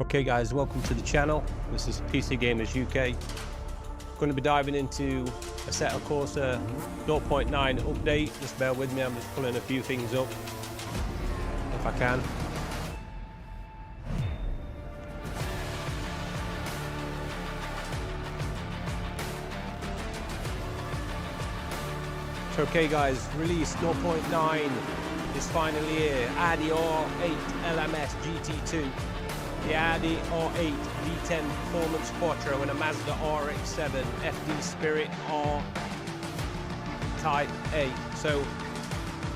Okay guys, welcome to the channel. This is PC-Gamerz-UK. Going to be diving into Assetto Corsa 0.9 update. Just bear with me, I'm just pulling a few things up if I can. So okay guys, release 0.9 is finally here. Audi R8 LMS GT2. The Audi R8 V10 Performance Quattro and a Mazda RX-7 FD Spirit R Type A. So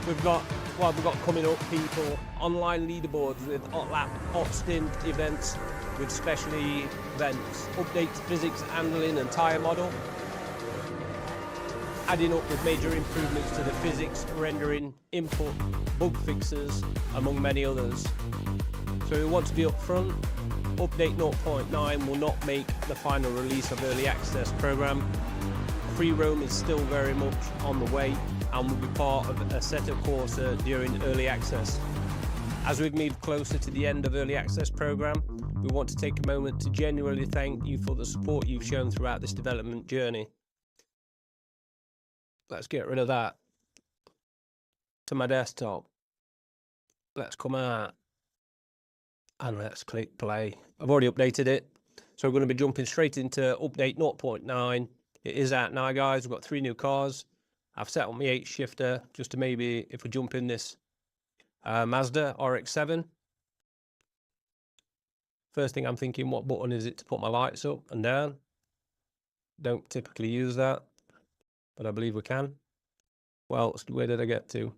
we've got coming up, people, online leaderboards with hot lap, hot stint events with specialty events, updates, physics, handling and tyre model, adding up with major improvements to the physics, rendering, input, bug fixes, among many others. So we want to be upfront. Update 0.9 will not make the final release of Early Access program. Free roam is still very much on the way and will be part of Assetto Corsa during Early Access. As we've moved closer to the end of Early Access program, we want to take a moment to genuinely thank you for the support you've shown throughout this development journey. Let's get rid of that. To my desktop. Let's come out. And let's click play. I've already updated it. So we're going to be jumping straight into update 0.9. It is out now, guys. We've got 3 new cars. I've set up my 8 shifter just to maybe, if we jump in this Mazda RX-7. First thing I'm thinking, what button is it to put my lights up and down? Don't typically use that, but I believe we can. Well, where did I get to?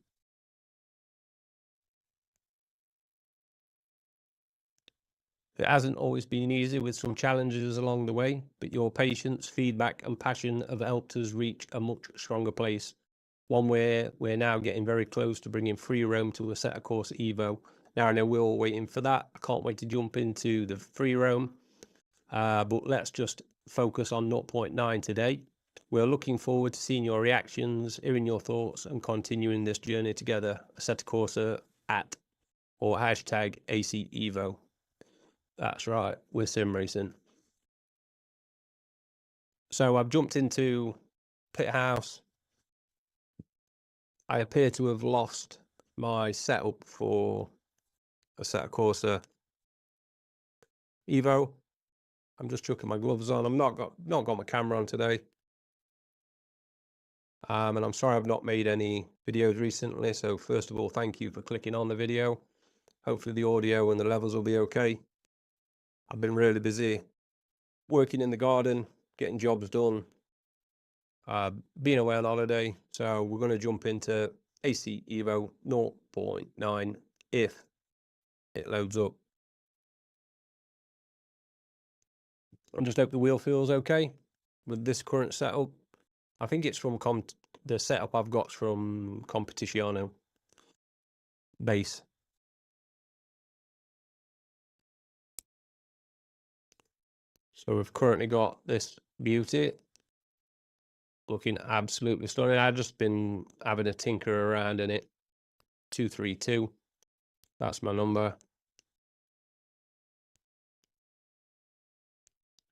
It hasn't always been easy, with some challenges along the way, but your patience, feedback and passion have helped us reach a much stronger place. One where we're now getting very close to bringing free roam to Assetto Corsa ACEVO. Now I know we're all waiting for that. I can't wait to jump into the free roam, but let's just focus on 0.9 today. We're looking forward to seeing your reactions, hearing your thoughts and continuing this journey together. Assetto Corsa or hashtag ACEVO. That's right, we're sim racing. So I've jumped into pit house. I appear to have lost my setup for Assetto Corsa Evo. I'm just chucking my gloves on. I've not got my camera on today. And I'm sorry I've not made any videos recently. So first of all, thank you for clicking on the video. Hopefully the audio and the levels will be okay. I've been really busy working in the garden, getting jobs done, being away on holiday. So we're going to jump into ACEVO 0.9 if it loads up. I just hope the wheel feels okay with this current setup. I think it's from the setup I've got from Competizione base. So we've currently got this beauty looking absolutely stunning. I've just been having a tinker around in it. 232, that's my number.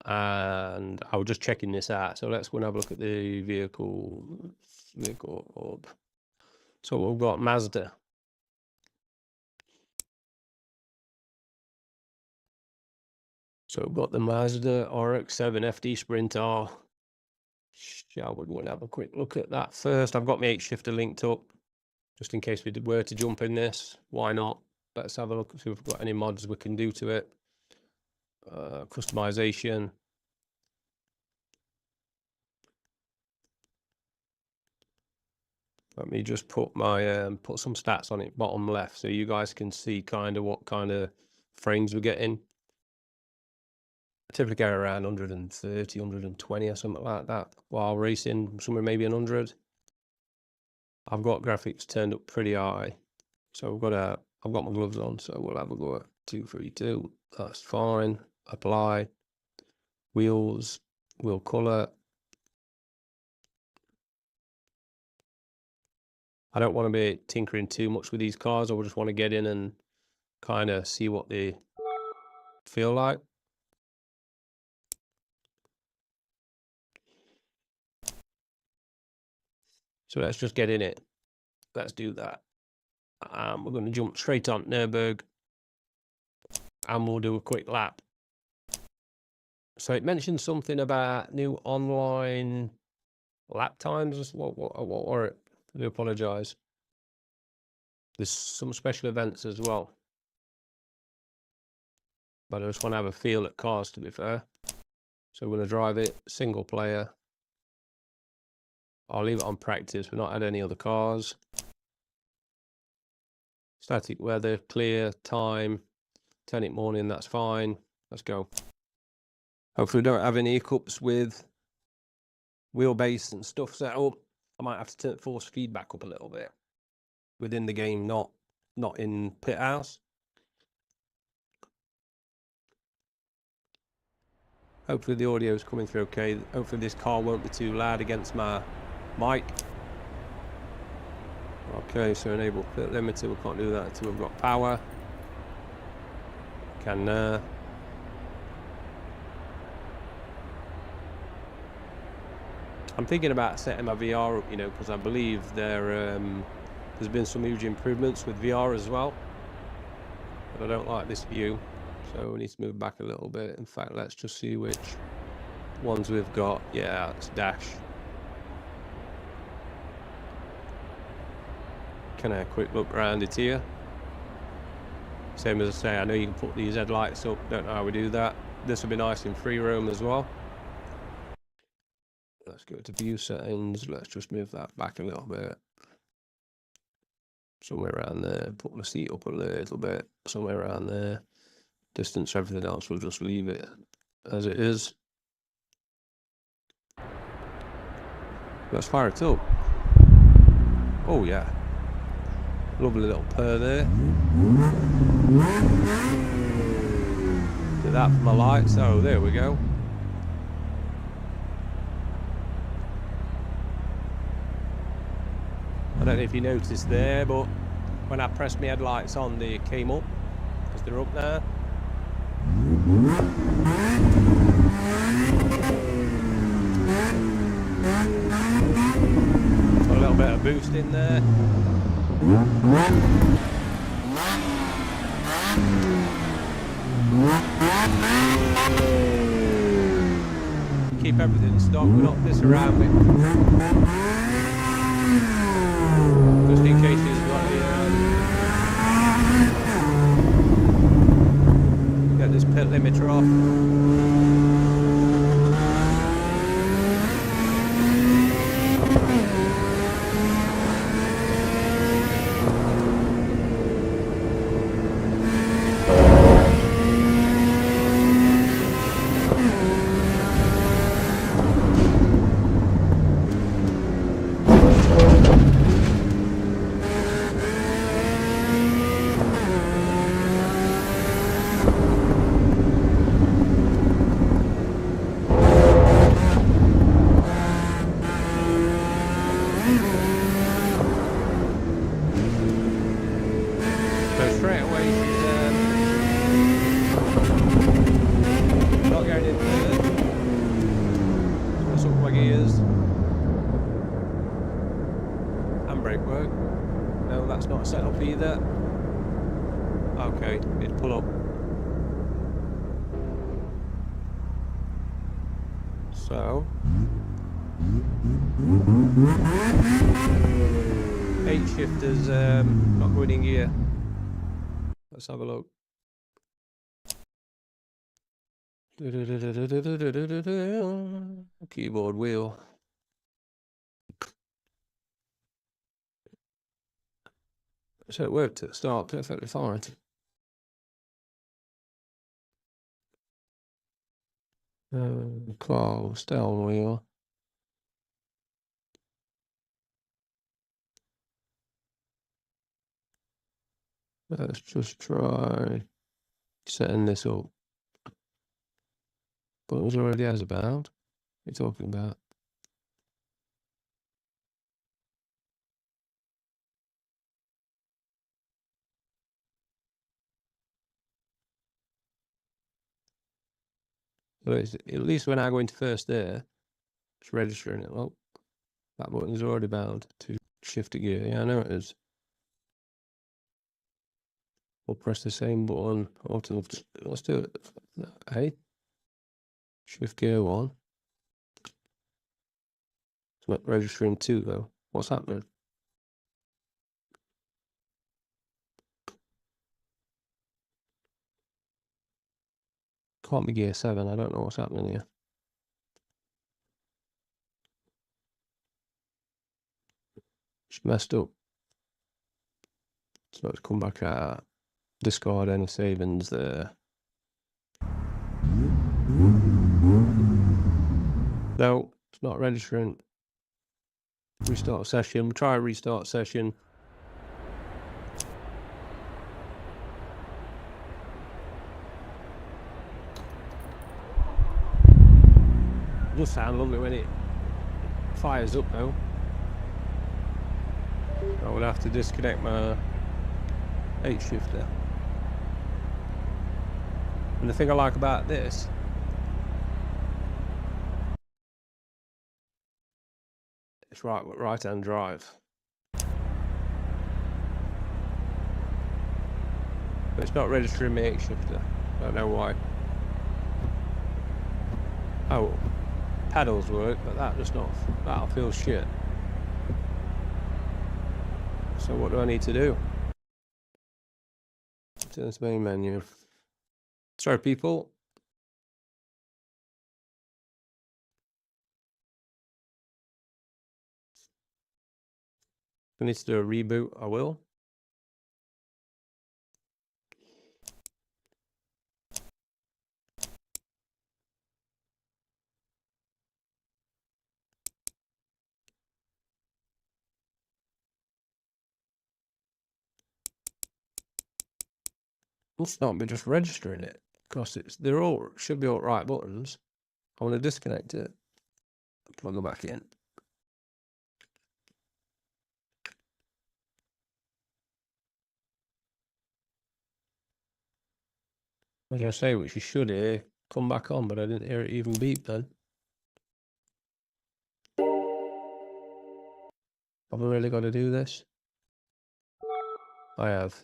And I was just checking this out. So let's go and have a look at the vehicle hub. So we've got Mazda. So we've got the Mazda RX-7 FD Sprint R. Shall we go and have a quick look at that first? I've got my 8 shifter linked up, just in case we were to jump in this. Why not? Let's have a look and see if we've got any mods we can do to it. Customization. Let me just put my put some stats on it bottom left, so you guys can see kind of what kind of frames we're getting. I typically get around 130, 120 or something like that while racing, somewhere maybe 100. I've got graphics turned up pretty high, so I've got my gloves on, so we'll have a go at 232. That's fine. Apply. Wheels, wheel color. I don't want to be tinkering too much with these cars. I just want to get in and kind of see what the feel like. So let's just get in it. Let's do that. We're going to jump straight on Nürburgring and we'll do a quick lap. So it mentioned something about new online lap times. What were it? I do apologise. There's some special events as well. But I just want to have a feel at cars, to be fair. So we're going to drive it single player. I'll leave it on practice. We've not had any other cars. Static weather, clear, time, 10 in morning, that's fine. Let's go. Hopefully we don't have any hiccups with wheelbase and stuff set up. I might have to turn force feedback up a little bit within the game, not in pit house. Hopefully the audio is coming through okay. Hopefully this car won't be too loud against my mic. Okay, so enable pit limiter. We can't do that until we've got power. Can I'm thinking about setting my VR up, you know, because I believe there's been some huge improvements with VR as well. But I don't like this view, so we need to move back a little bit. In fact, let's just see which ones we've got. Yeah, it's dash. Can I have a quick look around it here? Same as I say, I know you can put these headlights up. Don't know how we do that. This will be nice in free roam as well. Let's go to view settings. Let's just move that back a little bit. Somewhere around there. Put my seat up a little bit. Somewhere around there. Distance, everything else, we'll just leave it as it is. Let's fire it up. Oh yeah. Lovely little purr there. Do that for my lights. Oh, there we go. I don't know if you noticed there, but when I pressed my headlights on, they came up because they're up there. Got a little bit of boost in there. Keep everything in stock, we're not messing around with. Just in case he's got get this pit limiter off. Set up either. Okay, it'd pull up. So 8 shifters not going in gear. Let's have a look. Keyboard wheel. So it worked at the start perfectly fine. Close, down wheel. Let's just try setting this up. Buttons already has about. What are you talking about? But at least when I go into first there, it's registering it. Well, that button is already bound to shift to gear. Yeah, I know it is. We'll press the same button. Let's do it. Hey, shift gear 1. It's not registering 2 though. What's happening? Can't be gear 7. I don't know what's happening here. It's messed up. So let's come back out. Discard any savings there. No, it's not registering. Restart session. We'll try a restart session. It does sound lovely when it fires up though. I would have to disconnect my 8 shifter. And the thing I like about this, it's right hand drive. But it's not registering my 8 shifter. I don't know why. Oh, pedals work, but that'll feel shit. So what do I need to do? To this main menu. Sorry people. If I need to do a reboot, I will. Must not be just registering it, because they're all should be all right buttons. I want to disconnect it, plug it back in. Like I say, which you should hear come back on, but I didn't hear it even beep then. Have I really got to do this? I have.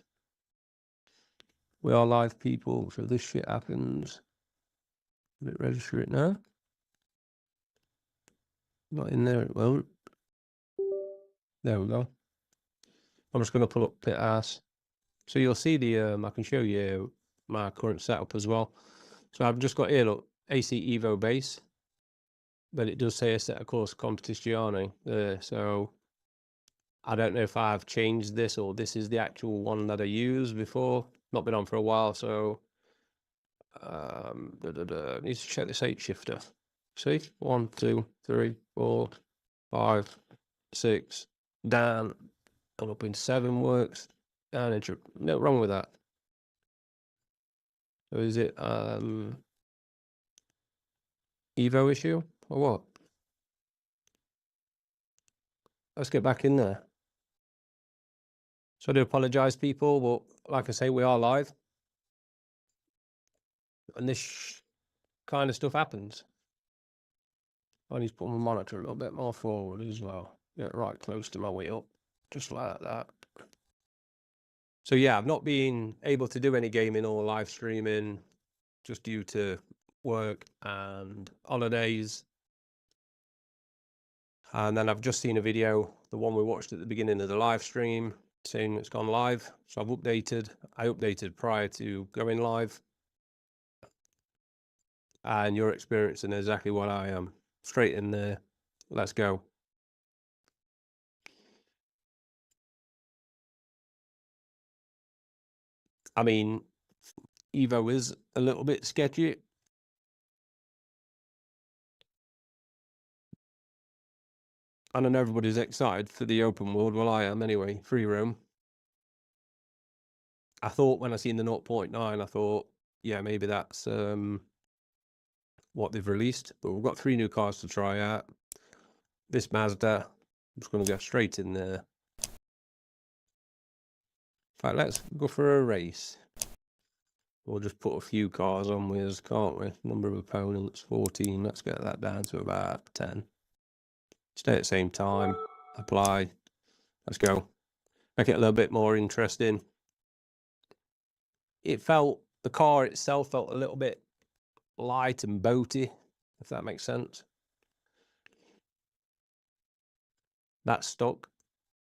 We are live people, so this shit happens. Will it register it now? Not in there, it won't. There we go. I'm just going to pull up pit ass. So you'll see the, I can show you my current setup as well. So I've just got here, look, ACEVO base. But it does say Assetto course competizione there. So I don't know if I've changed this or this is the actual one that I used before. Not been on for a while, so I need to check this 8 shifter. See, 1, 2, 3, 4, 5, 6, down and up in 7 works. Down into no wrong with that. So is it Evo issue or what? Let's get back in there. So I do apologise, people, but like I say, we are live. And this kind of stuff happens. I need to put my monitor a little bit more forward as well. Get right close to my wheel, just like that. So yeah, I've not been able to do any gaming or live streaming just due to work and holidays. And then I've just seen a video, the one we watched at the beginning of the live stream, saying it's gone live. So I've updated. I updated prior to going live. And you're experiencing exactly what I am. Straight in there. Let's go. I mean, Evo is a little bit sketchy. And I know everybody's excited for the open world. Well, I am anyway. Free roam. I thought when I seen the 0.9, I thought, yeah, maybe that's what they've released. But we've got 3 new cars to try out. This Mazda, I'm just going to go straight in there. In fact, let's go for a race. We'll just put a few cars on with us, can't we? Number of opponents, 14. Let's get that down to about 10. Stay at the same time. Apply. Let's go. Make it a little bit more interesting. The car itself felt a little bit light and boaty, if that makes sense. That's stuck.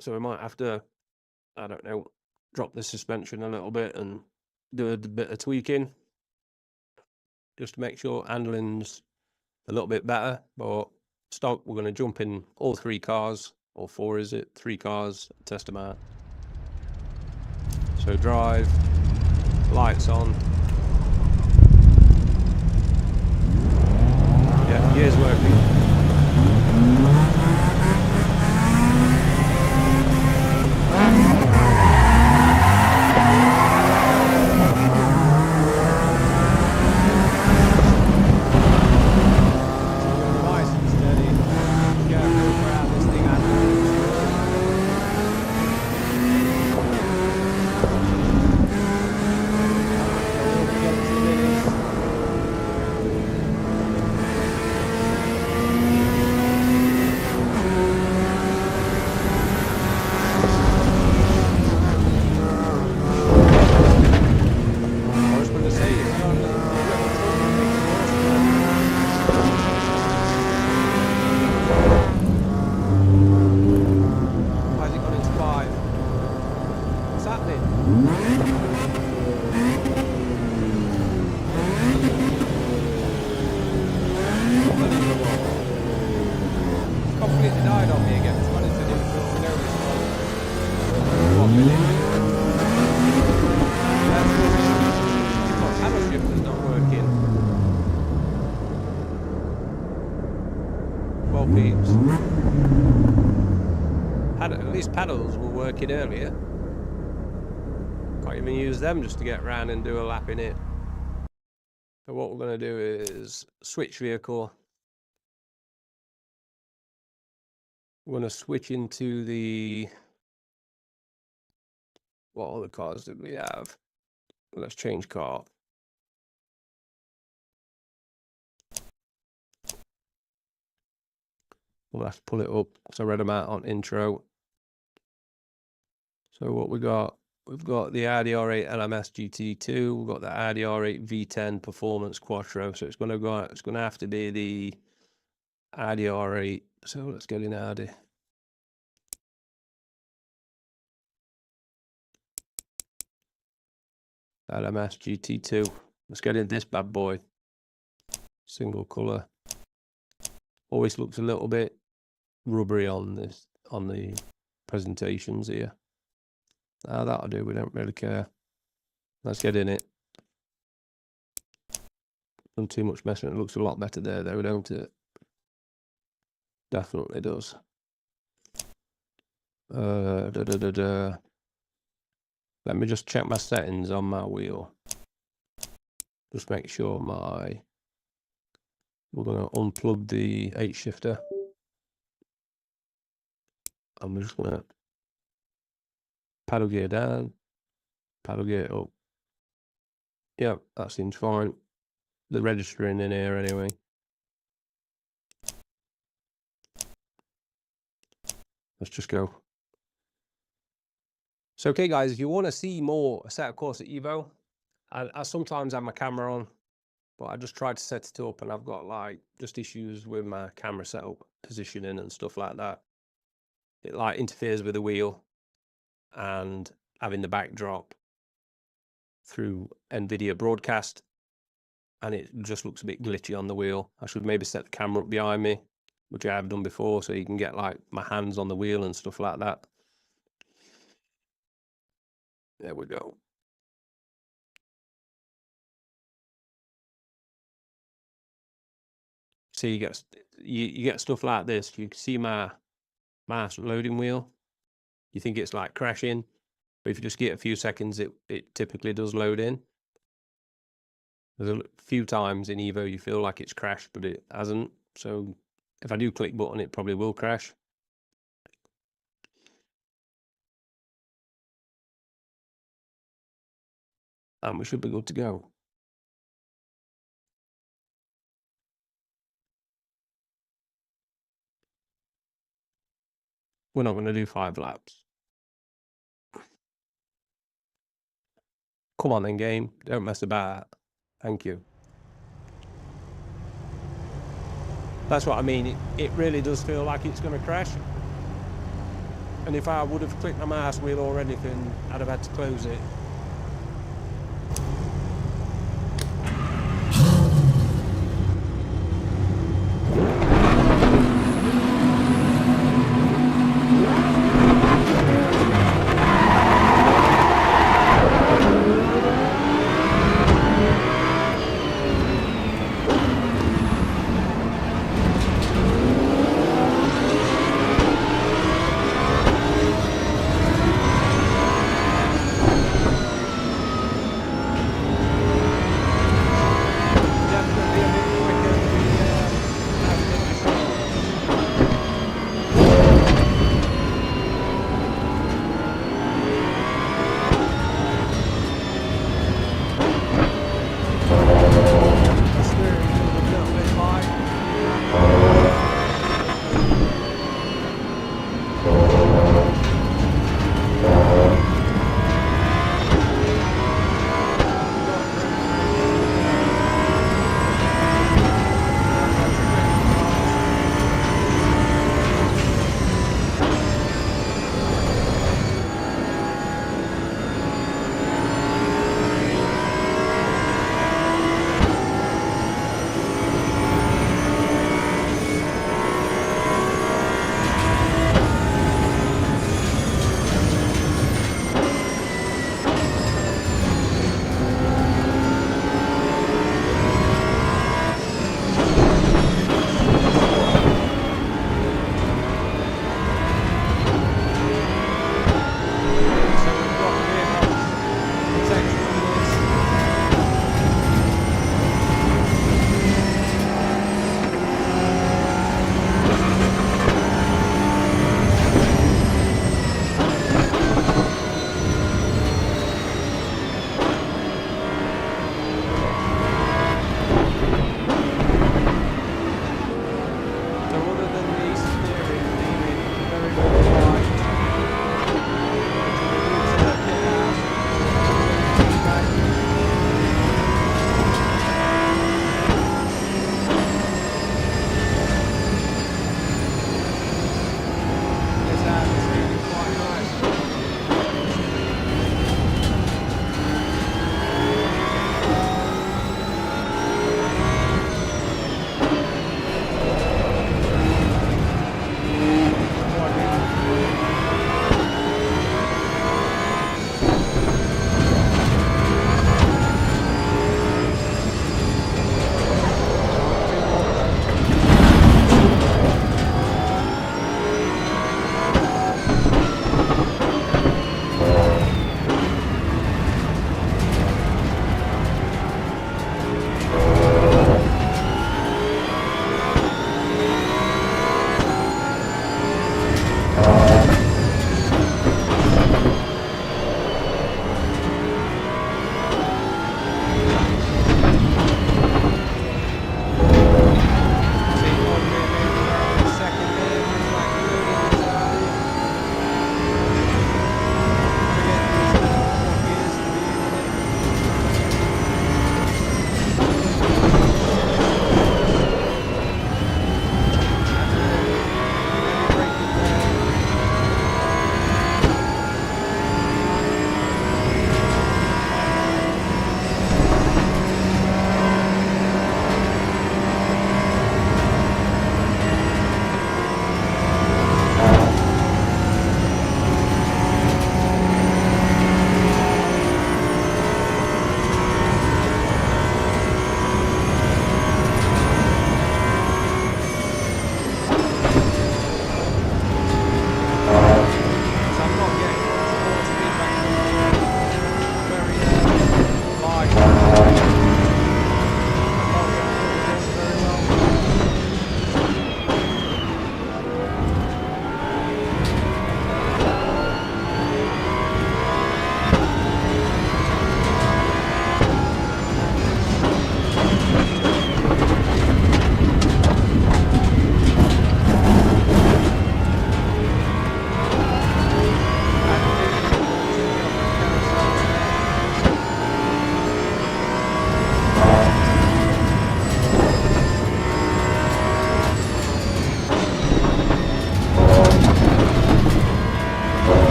So we might have to, I don't know, drop the suspension a little bit and do a bit of tweaking just to make sure handling's a little bit better. But stock, we're going to jump in all 3 cars, or 4 is it? 3 cars, test them out. So drive, lights on. Yeah, gears working. At least paddles were working earlier. Can't even use them just to get around and do a lap in it. So what we're going to do is switch vehicle. We're going to switch into the... What other cars did we have? Let's change car. We'll have to pull it up because I read them out on intro. So what we got? We've got the Audi R8 LMS GT2. We've got the Audi R8 V10 Performance Quattro. So it's going to have to be the Audi R8. So let's get in Audi. LMS GT2. Let's get in this bad boy. Single color. Always looks a little bit rubbery on the presentations here. That'll do. We don't really care. Let's get in it. Done too much messing. It looks a lot better there, though, don't it? Definitely does. Let me just check my settings on my wheel. Just make sure we're going to unplug the 8 shifter. I'm just going to paddle gear down, paddle gear up. Yeah, that seems fine. The registering in here anyway. Let's just go. So, okay, guys, if you want to see more Assetto Corsa Evo, I sometimes have my camera on, but I just tried to set it up and I've got like just issues with my camera setup, positioning and stuff like that. It like interferes with the wheel and having the backdrop through NVIDIA broadcast, and it just looks a bit glitchy on the wheel. I should maybe set the camera up behind me, which I have done before, so you can get like my hands on the wheel and stuff like that. There we go. So you get stuff like this. You can see my loading wheel. You think it's like crashing, but if you just get a few seconds, it typically does load in. There's a few times in Evo you feel like it's crashed, but it hasn't. So if I do click button, it probably will crash. and we should be good to go. We're not going to do 5 laps. Come on then, game. Don't mess about. Thank you. That's what I mean. It really does feel like it's going to crash. And if I would have clicked my mouse wheel or anything, I'd have had to close it.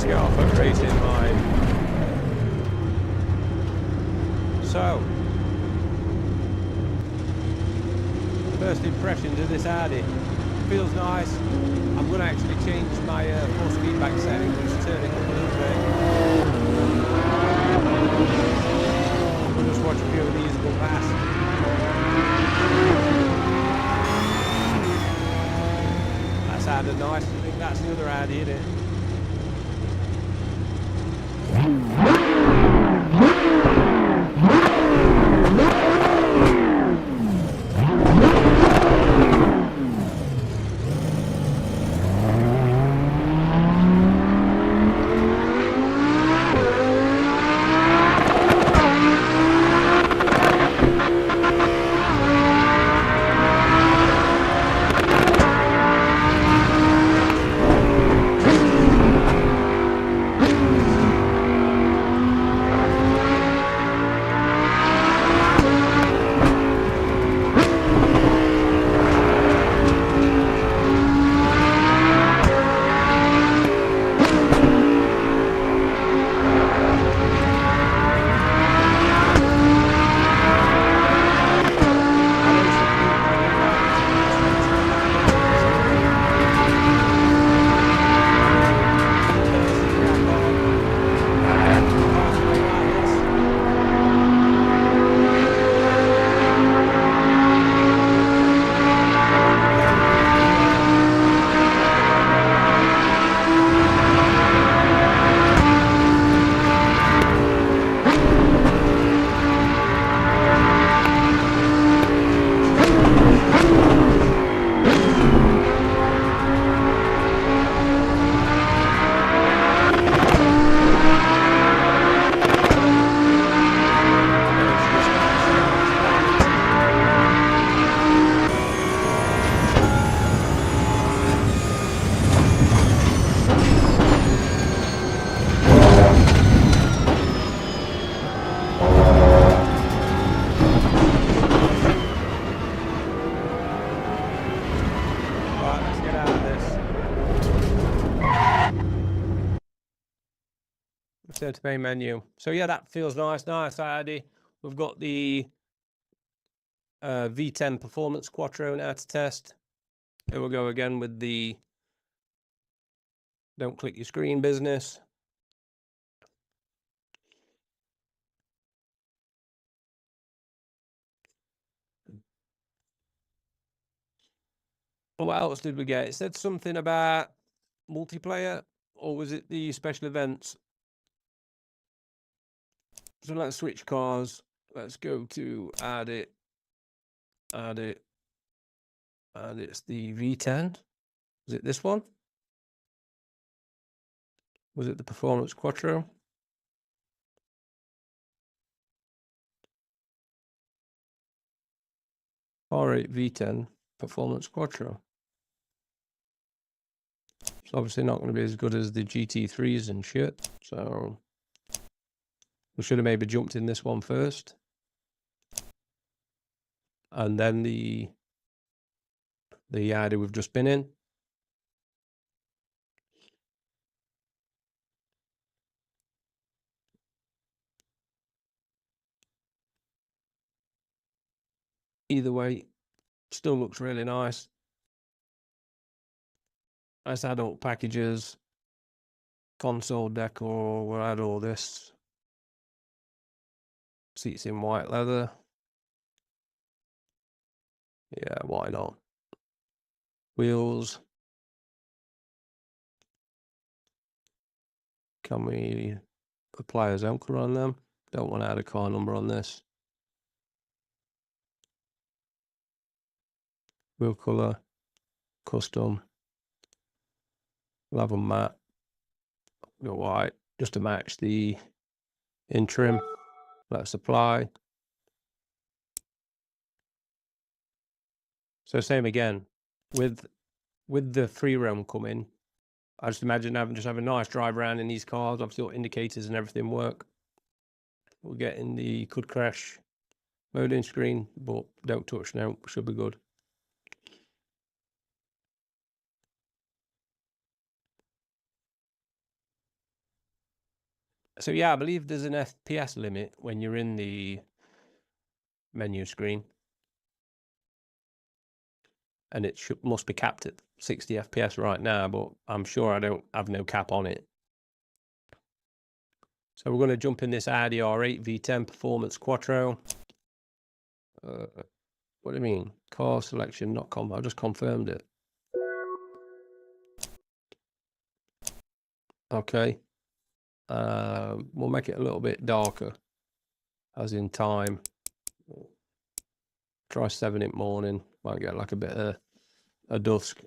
Let's get off at racing line. So, first impressions of this Audi. Feels nice. I'm going to actually change my force feedback setting, just turn it up a little bit. We'll just watch a few of these go past. That sounded nice. I think that's the other Audi, isn't it? Return to main menu. So yeah, that feels nice. Nice Audi. We've got the V10 Performance Quattro now to test. Here we'll go again with the don't click your screen business. What else did we get? It said something about multiplayer, or was it the special events? So let's switch cars. Let's go to add it, and it's the V10. Was it this one? Was it the Performance Quattro? R8 V10 Performance Quattro. It's obviously not going to be as good as the GT3s and shit, so we should have maybe jumped in this one first. And then the Audi we've just been in. Either way, still looks really nice. Nice adult packages, console decor, we'll add all this. Seats in white leather. Yeah, why not? Wheels. Can we apply a Zemker on them? Don't want to add a car number on this. Wheel color, custom. We'll have a matte. Go white, just to match the in trim. Let's apply. So same again with the free roam coming. I just imagine having a nice drive around in these cars. Obviously, all indicators and everything work. We'll get in the could crash loading screen, but don't touch now. Should be good. So yeah, I believe there's an FPS limit when you're in the menu screen, and it must be capped at 60 FPS right now, but I'm sure I don't have no cap on it. So we're going to jump in this Audi R8 V10 Performance Quattro. What do you mean? Car selection not I just confirmed it. Okay. We'll make it a little bit darker, as in time. Try 7 in the morning. Might get like a bit of a dusk.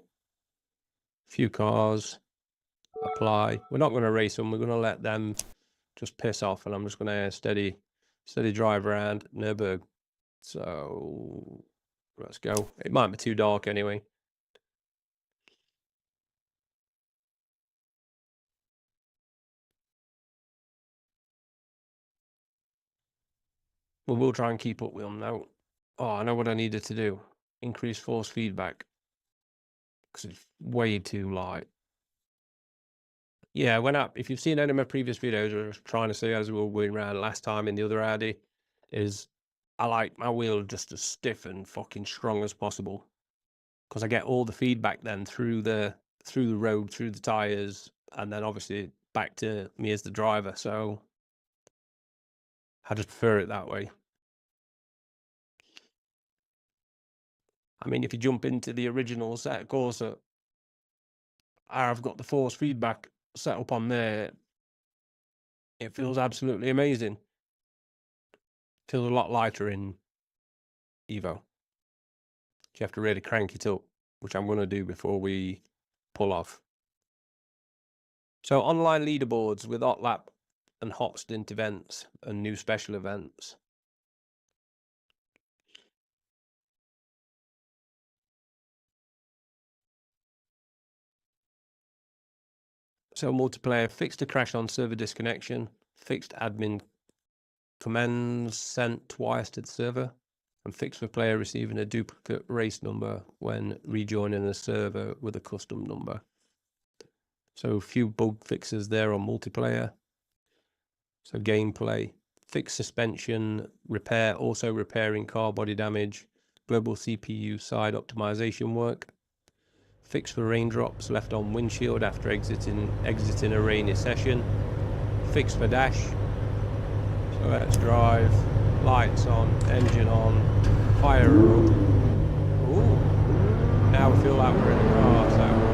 Few cars. Apply. We're not going to race them. We're going to let them just piss off, and I'm just going to steady drive around Nürburgring. So let's go. It might be too dark anyway. But we'll try and keep up with them now. Oh, I know what I needed to do. Increase force feedback. Because it's way too light. Yeah, went up. If you've seen any of my previous videos, I was trying to say as we were going around last time in the other Audi, is I like my wheel just as stiff and fucking strong as possible. Because I get all the feedback then through the road, through the tyres, and then obviously back to me as the driver. So I just prefer it that way. I mean, if you jump into the original Assetto Corsa, I've got the force feedback set up on there. It feels absolutely amazing. Feels a lot lighter in Evo. You have to really crank it up, which I'm going to do before we pull off. So online leaderboards with hot lap and hot stint events and new special events. So multiplayer, fixed a crash on server disconnection, fixed admin commands sent twice to the server, and fixed for player receiving a duplicate race number when rejoining the server with a custom number. So a few bug fixes there on multiplayer. So gameplay, fixed suspension, repair, also repairing car body damage, global CPU side optimization work, fix for raindrops left on windshield after exiting a rainy session, fix for dash. So let's drive, lights on, engine on, fire up. Ooh, now we feel like we're in the car, so.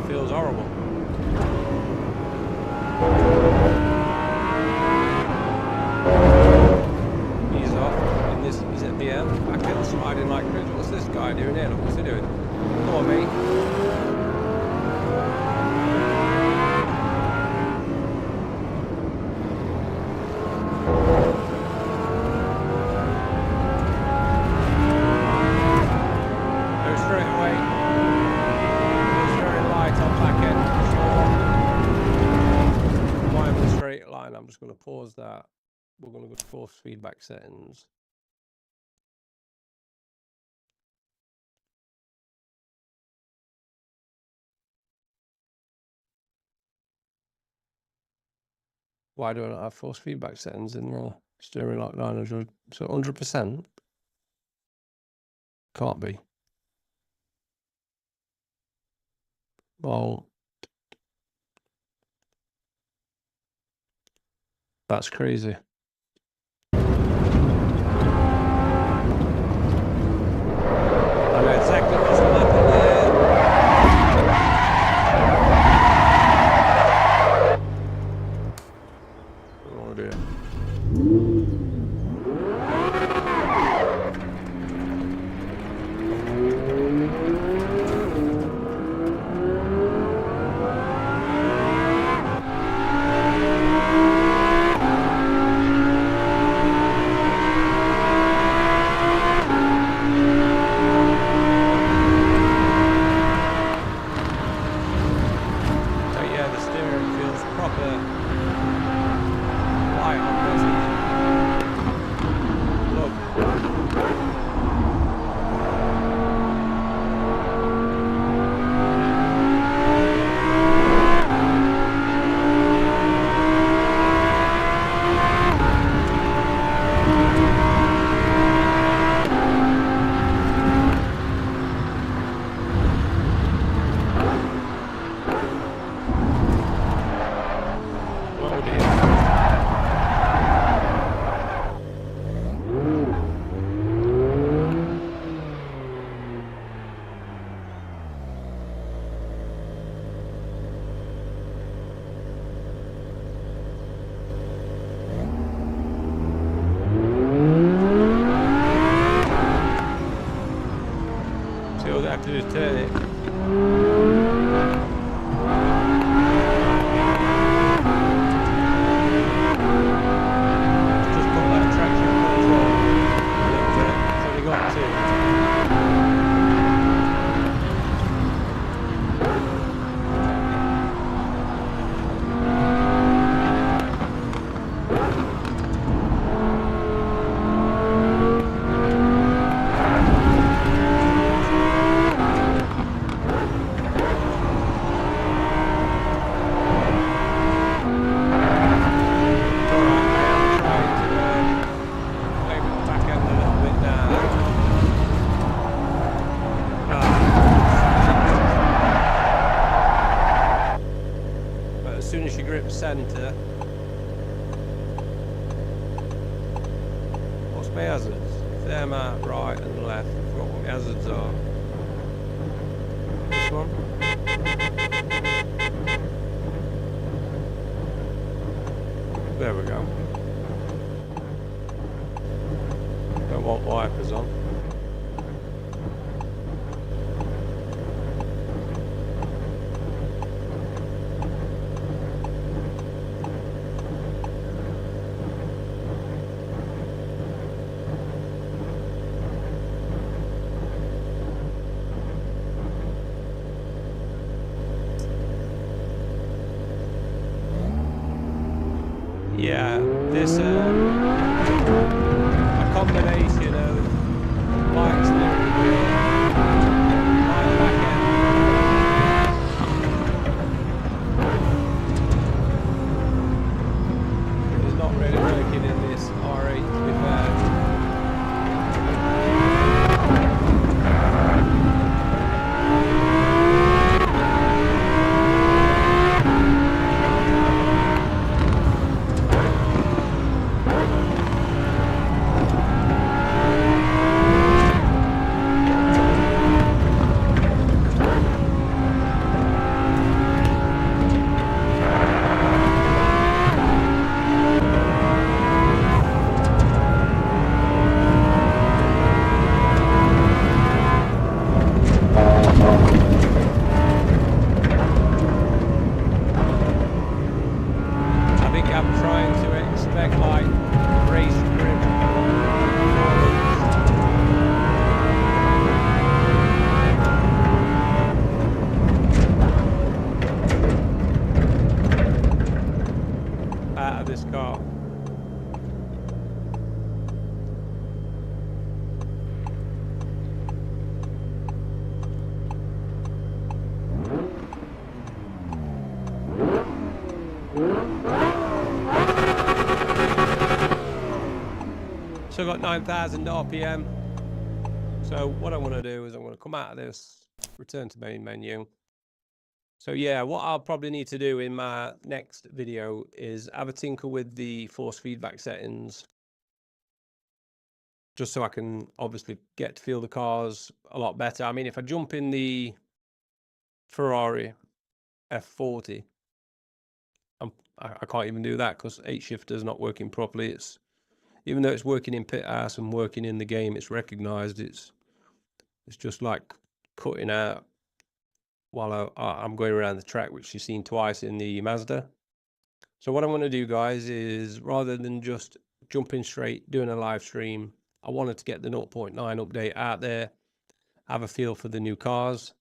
Feels horrible. He's off, and this is at the end. Back end sliding like crazy. What's this guy doing here? Look, what's he doing? Come on, mate. Go straight away. I'm just going to pause that. We're going to go to force feedback settings. Why do I not have force feedback settings in there? Steering lock 900, so 100%? Can't be. Well, that's crazy. I know exactly what's going to happen there. Oh dear. centre. What's my hazards? If they're marked right and left, I forgot what my hazards are. This one. There we go. Don't want wipers on. Yeah, this a combination of light steering wheel, light back end. It's not really working in this R8 to be fair. This car. So I've got 9,000 RPM. So what I want to do is I'm going to come out of this, return to main menu. So yeah, what I'll probably need to do in my next video is have a tinker with the force feedback settings, just so I can obviously get to feel the cars a lot better. I mean, if I jump in the Ferrari F40, I can't even do that because 8-shifter is not working properly. It's, even though it's working in pit house and working in the game, it's recognized it's just like cutting out while I'm going around the track, which you've seen twice in the Mazda. So what I want to do, guys, is rather than just jumping straight, doing a live stream, I wanted to get the 0.9 update out there, have a feel for the new cars.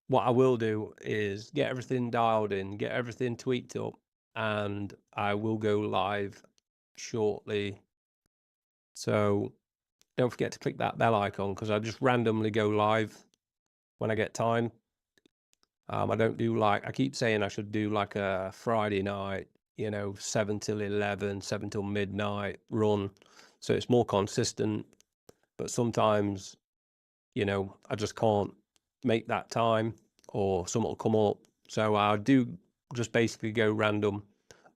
What I will do is get everything dialed in, get everything tweaked up, and I will go live shortly. So don't forget to click that bell icon, because I just randomly go live when I get time. I don't do like, I keep saying I should do like a Friday night, you know, 7 till 11, 7 till midnight run. So it's more consistent, but sometimes, you know, I just can't make that time or something will come up. So I do just basically go random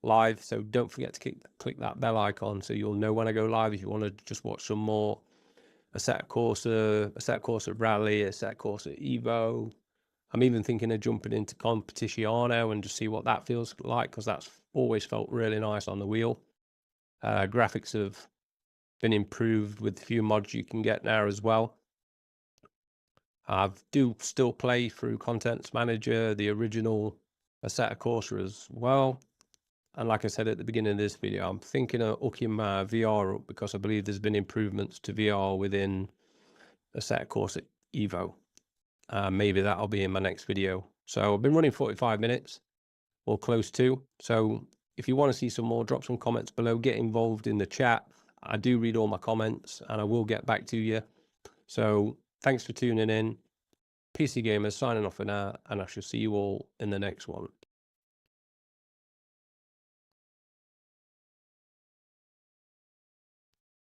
live. So don't forget to click that bell icon so you'll know when I go live if you want to just watch some more Assetto Corsa Rally, Assetto Corsa Evo. I'm even thinking of jumping into Competizione and just see what that feels like, because that's always felt really nice on the wheel. Graphics have been improved with a few mods you can get now as well. I do still play through Contents Manager, the original Assetto Corsa as well. And like I said at the beginning of this video, I'm thinking of hooking my VR up, because I believe there's been improvements to VR within Assetto Corsa Evo. Maybe that'll be in my next video. So I've been running 45 minutes or close to. So if you want to see some more, drop some comments below, get involved in the chat. I do read all my comments and I will get back to you. So thanks for tuning in. PC Gamers signing off for now, and I shall see you all in the next one.